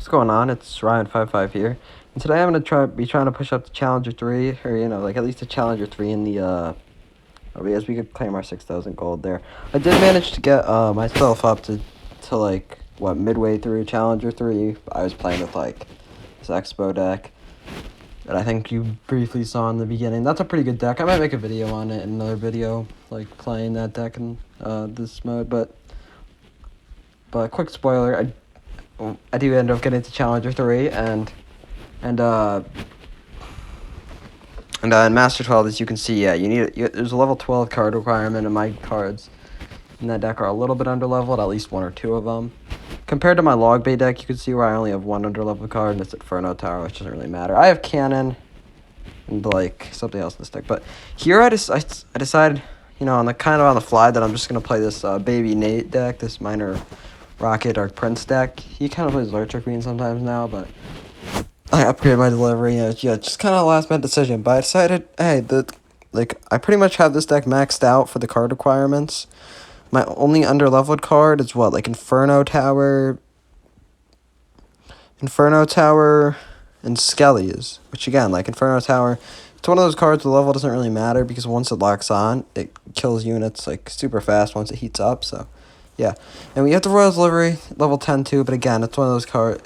What's going on? It's Ryan55 here, and today I'm gonna be trying to push up to Challenger 3, or like at least a Challenger 3 in the as we could claim our 6,000 gold there. I did manage to get myself up to like what, midway through Challenger 3. I was playing with like this Expo deck that I think you briefly saw in the beginning. That's a pretty good deck. I might make a video on it in another video, like playing that deck in this mode, but quick spoiler, I do end up getting to Challenger 3, and in Master 12, as you can see, yeah, there's a level 12 card requirement, and my cards in that deck are a little bit underleveled, at least one or two of them. Compared to my Log Bay deck, you can see where I only have one underleveled card, and it's Inferno Tower, which doesn't really matter. I have Cannon and like something else in this deck, but here I decided, on the fly, that I'm just gonna play this Baby Nate deck, this Minor Rocket Dark Prince deck. He kind of plays Lurcher Queen sometimes now, but I upgraded my delivery. Yeah, just kind of a last minute decision. But I decided, hey, I pretty much have this deck maxed out for the card requirements. My only underleveled card is what, like Inferno Tower, and Skellies. Which again, like Inferno Tower, it's one of those cards the level doesn't really matter because once it locks on, it kills units like super fast once it heats up. So yeah, and we have the Royal Delivery, level 10 too, but again, it's one of those cards,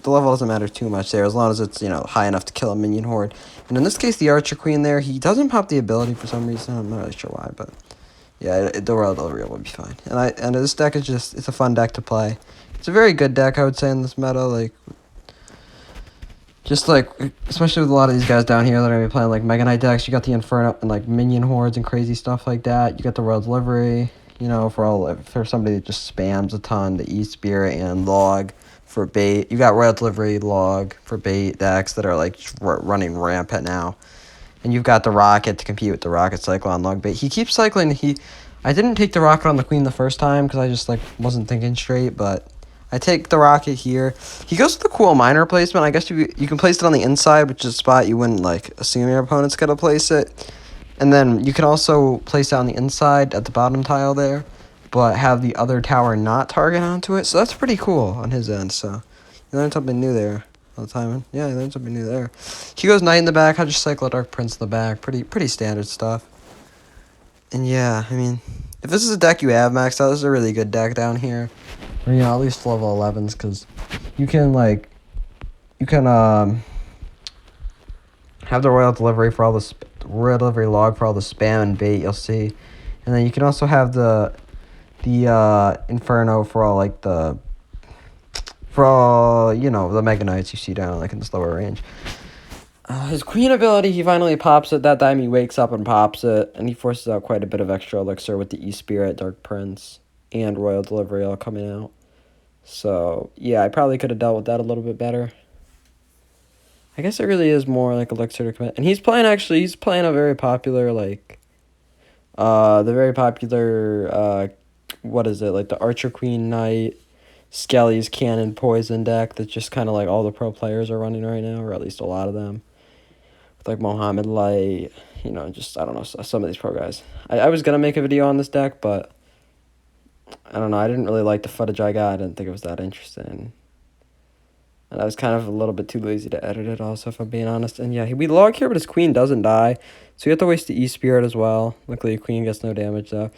the level doesn't matter too much there, as long as it's, high enough to kill a minion horde. And in this case, the Archer Queen there, he doesn't pop the ability for some reason, I'm not really sure why, but yeah, the Royal Delivery will be fine. And this deck is it's a fun deck to play. It's a very good deck, I would say, in this meta, especially with a lot of these guys down here that are going to be playing, like, Mega Knight decks, you got the Inferno and, like, minion hordes and crazy stuff like that, you got the Royal Delivery, for somebody that just spams a ton, the E-Spirit and Log for bait. You got Royal Delivery, Log for bait decks that are like running rampant now. And you've got the Rocket to compete with the Rocket Cyclone Log bait. He keeps cycling. I didn't take the Rocket on the Queen the first time because I just wasn't thinking straight, but I take the Rocket here. He goes with the cool Miner placement. I guess you can place it on the inside, which is a spot you wouldn't assume your opponent's gonna place it. And then you can also place it on the inside at the bottom tile there, but have the other tower not target onto it. So that's pretty cool on his end. So you learned something new there all the time. Yeah, you learned something new there. He goes Knight in the back. I just cycle a Dark Prince in the back. Pretty standard stuff. And yeah, I mean, if this is a deck you have maxed out, this is a really good deck down here. Or, at least level 11s, because you can have the Royal Delivery for all the Royal Delivery Log for all the spam and bait you'll see, and then you can also have the Inferno for all the Mega Knights you see down in this lower range. His Queen ability, he finally pops it. That time he wakes up and pops it, and he forces out quite a bit of extra elixir with the E-Spirit, Dark Prince, and Royal Delivery all coming out. So yeah, I probably could have dealt with that a little bit better. I guess it really is more like elixir to commit. And he's playing a very popular, what is it, like the Archer Queen Knight, Skelly's Cannon Poison deck that's just kind of like all the pro players are running right now, or at least a lot of them. With like Mohammed Light, just, I don't know, some of these pro guys. I was going to make a video on this deck, but I don't know, I didn't really like the footage I got. I didn't think it was that interesting. And I was kind of a little bit too lazy to edit it also, if I'm being honest. And yeah, we log here, but his Queen doesn't die. So you have to waste the E-Spirit as well. Luckily, the Queen gets no damage, though.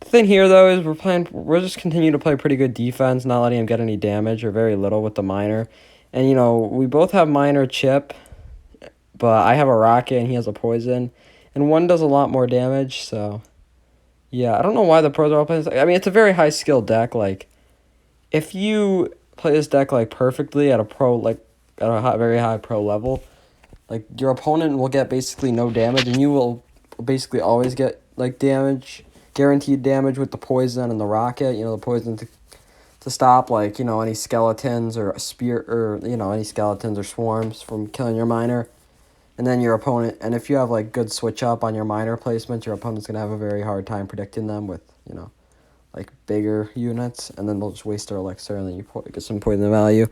The thing here, though, is we're just continuing to play pretty good defense, not letting him get any damage or very little with the Miner. And, we both have Miner Chip, but I have a Rocket and he has a Poison. And one does a lot more damage, so yeah, I don't know why the pros are all playing this. I mean, it's a very high skill deck. If you play this deck perfectly at a very high pro level, your opponent will get basically no damage, and you will basically always get guaranteed damage with the Poison and the Rocket. The Poison to stop any skeletons or any skeletons or swarms from killing your Miner. And then your opponent, and if you have good switch up on your Miner placement, your opponent's gonna have a very hard time predicting them with bigger units, and then they'll just waste their elixir, and then you get some poison value,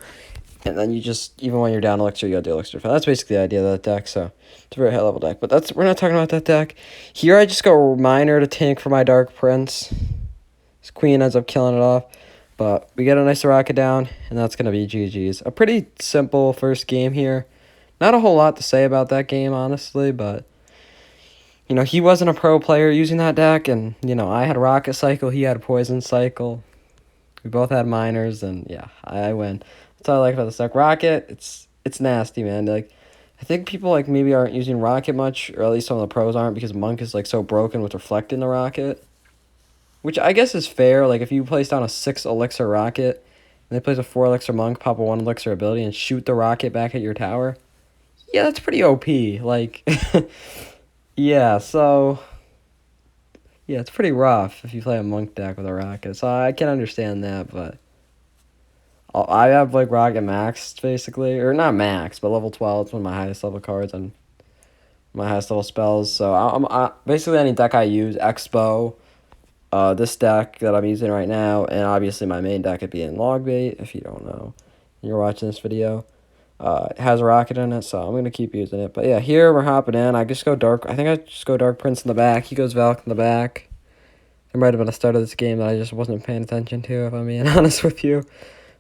and then you just, even when you're down elixir, you gotta do elixir. That's basically the idea of that deck. So it's a very high level deck, but we're not talking about that deck. Here I just go Miner to tank for my Dark Prince. His Queen ends up killing it off. But we get a nice rocket down, and that's going to be GG's. A pretty simple first game here. Not a whole lot to say about that game, honestly, but, you know, he wasn't a pro player using that deck, and, you know, I had Rocket Cycle, he had Poison Cycle. We both had minors, and, yeah, I win. That's all I like about this deck. Rocket, it's nasty, man. Like, I think people, like, maybe aren't using Rocket much, or at least some of the pros aren't, because Monk is, like, so broken with reflecting the Rocket. Which I guess is fair. Like, if you place down a 6 Elixir Rocket, and they place a 4 Elixir Monk, pop a 1 Elixir ability, and shoot the Rocket back at your tower, yeah, that's pretty OP. Like, yeah, so, yeah, it's pretty rough if you play a Monk deck with a Rocket. So I can understand that, but I have, like, Rocket maxed, basically. Or not max, but level 12. It's one of my highest level cards and my highest level spells. So basically any deck I use, Expo, this deck that I'm using right now, and obviously my main deck would be in Logbait, if you don't know. You're watching this video. It has a rocket in it, so I'm going to keep using it. But yeah, here we're hopping in. I just go Dark. I think I just go Dark Prince in the back. He goes Valk in the back. There might have been a start of this game that I just wasn't paying attention to, if I'm being honest with you.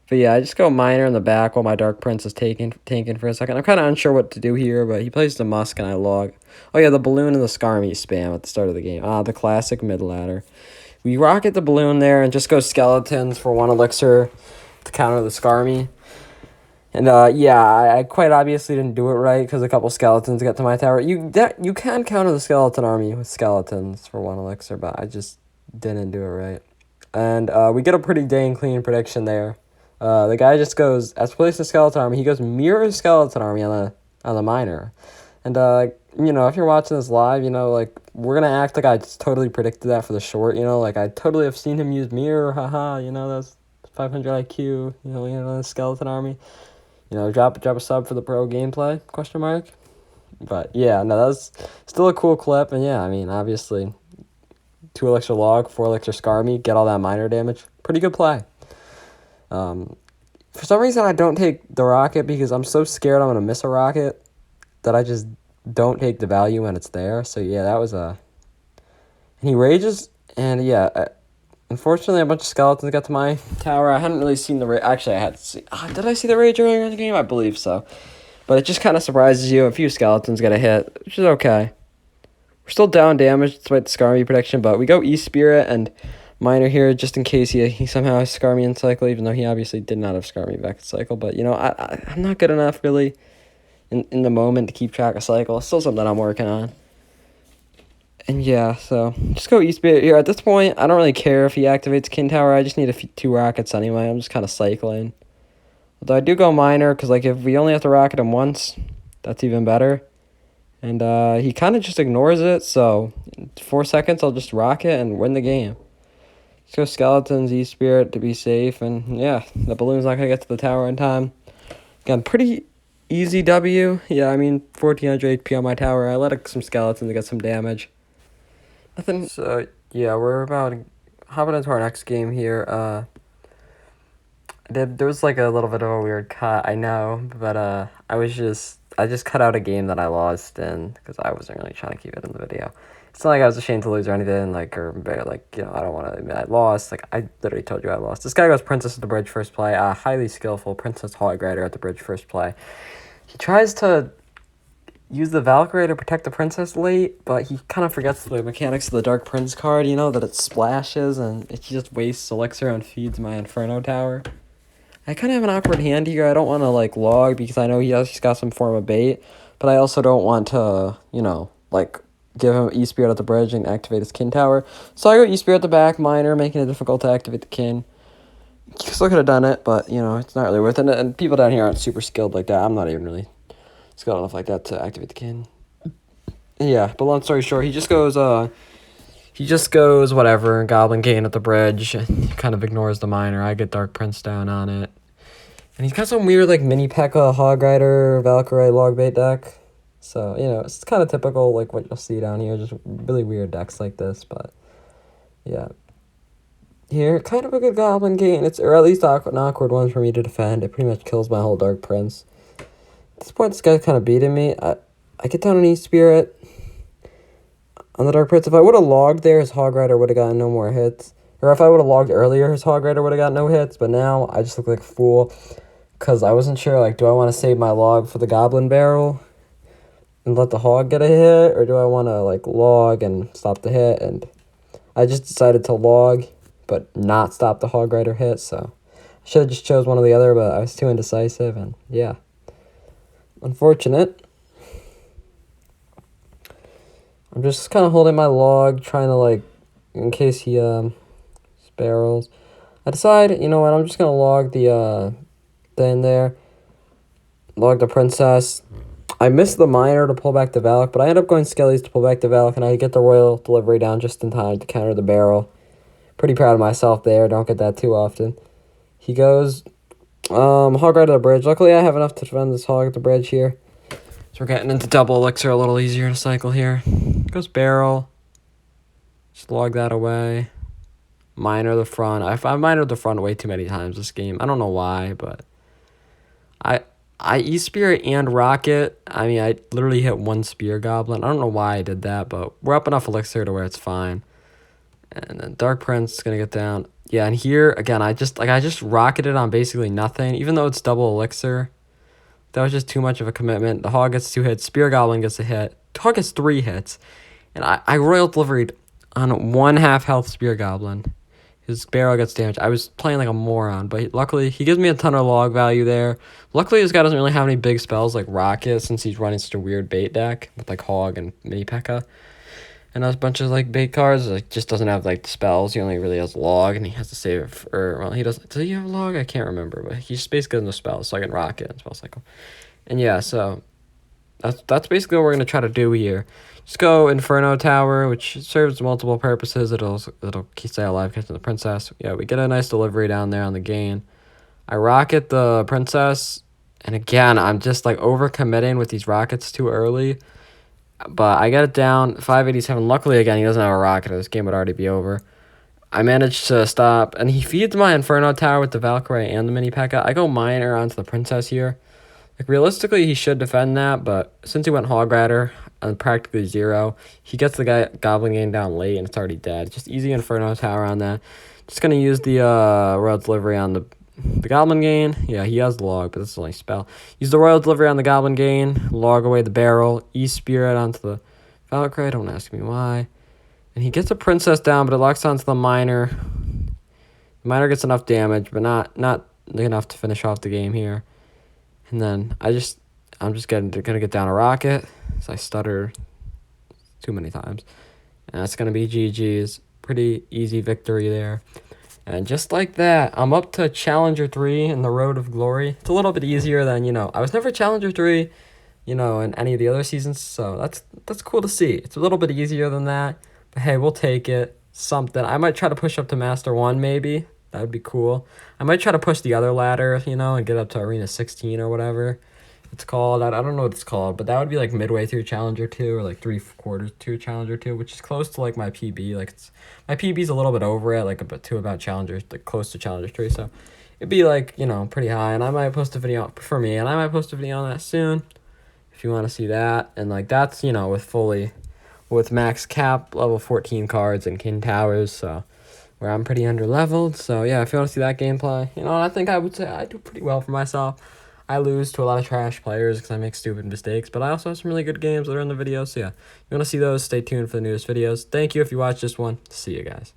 But yeah, I just go Miner in the back while my Dark Prince is tanking for a second. I'm kind of unsure what to do here, but he plays the Musk and I log. Oh yeah, the Balloon and the Skarmy spam at the start of the game. The classic mid ladder. We rocket the Balloon there and just go Skeletons for 1 Elixir to counter the Skarmy. And yeah, I quite obviously didn't do it right because a couple Skeletons get to my tower. You can counter the Skeleton army with Skeletons for 1 Elixir, but I just didn't do it right. And we get a pretty dang clean prediction there. The guy just goes, as place the Skeleton army, he goes Mirror Skeleton army on the Miner. And, you know, if you're watching this live, you know, like, we're going to act like I just totally predicted that for the short, you know, like, I totally have seen him use Mirror, haha, you know, that's 500 IQ, you know, the Skeleton army. You know, drop a sub for the pro gameplay, question mark. But, yeah, no, that's still a cool clip, and, yeah, I mean, obviously, 2 Elixir Log, 4 Elixir Skarmy, get all that Miner damage, pretty good play. For some reason, I don't take the Rocket because I'm so scared I'm going to miss a Rocket that I just don't take the value when it's there. So, yeah, that was a... And he rages, and, yeah, unfortunately, a bunch of Skeletons got to my tower. I hadn't really seen the rage. Actually, I had to see... did I see the rage earlier in the game? I believe so. But it just kind of surprises you. A few Skeletons get a hit, which is okay. We're still down damage despite the Skarmy prediction, but we go E-Spirit and Miner here just in case he somehow has Skarmy in cycle, even though he obviously did not have Skarmy back in cycle. But, you know, I'm not good enough, really, in the moment to keep track of cycle. It's still something I'm working on. And, yeah, so just go E-Spirit here. At this point, I don't really care if he activates Kin Tower. I just need 2 rockets anyway. I'm just kind of cycling. Although I do go Miner, because, like, if we only have to rocket him once, that's even better. And he kind of just ignores it, so 4 seconds, I'll just rocket and win the game. Let's go Skeletons, E-Spirit to be safe, and yeah, the Balloon's not going to get to the tower in time. Again, pretty easy W. Yeah, I mean, 1400 HP on my tower. I let some Skeletons get some damage. Nothing. So, yeah, we're about hopping into our next game here. There was, like, a little bit of a weird cut, I know, but I just cut out a game that I lost in because I wasn't really trying to keep it in the video. It's not like I was ashamed to lose or anything, like, you know, I don't want to admit I lost. Like, I literally told you I lost. This guy goes Princess at the bridge first play. Highly skillful Princess Hog Rider at the bridge first play. He tries to use the Valkyrie to protect the Princess late, but he kind of forgets the mechanics of the Dark Prince card, you know, that it splashes and it just wastes Elixir and feeds my Inferno Tower. I kind of have an awkward hand here. I don't want to, like, log because I know he's got some form of bait, but I also don't want to, you know, like, give him E-Spirit at the bridge and activate his Kin Tower. So I go E-Spirit at the back, Miner, making it difficult to activate the Kin. Still could have done it, but, you know, it's not really worth it. And people down here aren't super skilled like that. I'm not even really skilled enough like that to activate the Kin. Yeah, but long story short, he just goes whatever, Goblin Cane at the bridge. He kind of ignores the Miner. I get Dark Prince down on it. And he's got some weird, like, mini P.E.K.K.A, Hog Rider, Valkyrie, Logbait deck. So, you know, it's kind of typical, like, what you'll see down here. Just really weird decks like this, but, yeah. Here, kind of a good Goblin Cane. Or at least an awkward one for me to defend. It pretty much kills my whole Dark Prince. At this point, this guy's kind of beating me. I get down an E-Spirit on the Dark Prince. If I would have logged there, his Hog Rider would have gotten no more hits. Or if I would have logged earlier, his Hog Rider would have got no hits, but now I just look like a fool. Because I wasn't sure, like, do I want to save my log for the Goblin Barrel and let the Hog get a hit? Or do I want to, like, log and stop the hit? And I just decided to log, but not stop the Hog Rider hit, so I should have just chose one or the other, but I was too indecisive, and yeah. Unfortunate. I'm just kind of holding my log, trying to, like, in case he barrels. I decide, you know what, I'm just going to log the thing there. Log the Princess. I missed the Miner to pull back the Valak, but I end up going Skellies to pull back the Valak, and I get the Royal Delivery down just in time to counter the barrel. Pretty proud of myself there. Don't get that too often. He goes Hog right to the bridge. Luckily, I have enough to defend this Hog at the bridge here. So we're getting into double elixir a little easier to cycle here. Goes barrel. Just log that away. Miner the front. I've minored the front way too many times this game. I don't know why, but I E-Spirit and Rocket. I mean, I literally hit one Spear Goblin. I don't know why I did that, but we're up enough elixir to where it's fine. And then Dark Prince is going to get down. Yeah, and here, again, I just rocketed on basically nothing. Even though it's double elixir, that was just too much of a commitment. The Hog gets 2 hits. Spear Goblin gets a hit. The Hog gets 3 hits. And I Royal Deliveried on 1/2 health Spear Goblin. His barrel gets damaged. I was playing like a moron, but luckily he gives me a ton of log value there. Luckily, this guy doesn't really have any big spells like Rocket since he's running such a weird bait deck with like Hog and Mini P.E.K.K.A. And a bunch of like bait cards. Like just doesn't have like the spells. He only really has log, and he has to save it for. Well, he doesn't. Does he have log? I can't remember, but he just basically has no spells. So I can Rocket and spell cycle. And yeah, so that's basically what we're gonna try to do here. Just go Inferno Tower, which serves multiple purposes. It'll stay alive, catching the Princess. Yeah, we get a nice delivery down there on the gain. I rocket the Princess, and again, I'm just like overcommitting with these rockets too early. But I get it down 587. Luckily, again, he doesn't have a rocket, or this game would already be over. I managed to stop, and he feeds my Inferno Tower with the Valkyrie and the Mini P.E.K.K.A. I go Miner onto the Princess here. Like, realistically, he should defend that, but since he went Hog Rider on practically 0, he gets the Goblin Gain down late, and it's already dead. Just easy Inferno Tower on that. Just going to use the Royal Delivery on the Goblin Gain. Yeah, he has log, but this is only spell. Use the Royal Delivery on the Goblin Gain. Log away the barrel. E-Spirit onto the Valkyrie. Don't ask me why. And he gets a Princess down, but it locks onto the Miner. The Miner gets enough damage, but not enough to finish off the game here. And then I'm just gonna get down a rocket. So I stutter too many times. And that's gonna be GG's. Pretty easy victory there. And just like that, I'm up to Challenger 3 in the Road of Glory. It's a little bit easier than, I was never Challenger 3, in any of the other seasons. So that's cool to see. It's a little bit easier than that. But hey, we'll take it. Something. I might try to push up to Master 1 maybe. That would be cool. I might try to push the other ladder, and get up to Arena 16 or whatever it's called. I don't know what it's called, but that would be like midway through Challenger 2 or like 3/4 to Challenger 2, which is close to like my PB. Like my PB's a little bit over it, like about Challenger, like close to Challenger 3. So it'd be like, pretty high, and I might post a video for me, and I might post a video on that soon if you want to see that. And like that's, with max cap, level 14 cards and King Towers, so where I'm pretty under-leveled. So, yeah, if you want to see that gameplay, I think I would say I do pretty well for myself. I lose to a lot of trash players because I make stupid mistakes, but I also have some really good games that are in the video. So, yeah, if you want to see those, stay tuned for the newest videos. Thank you if you watched this one. See you guys.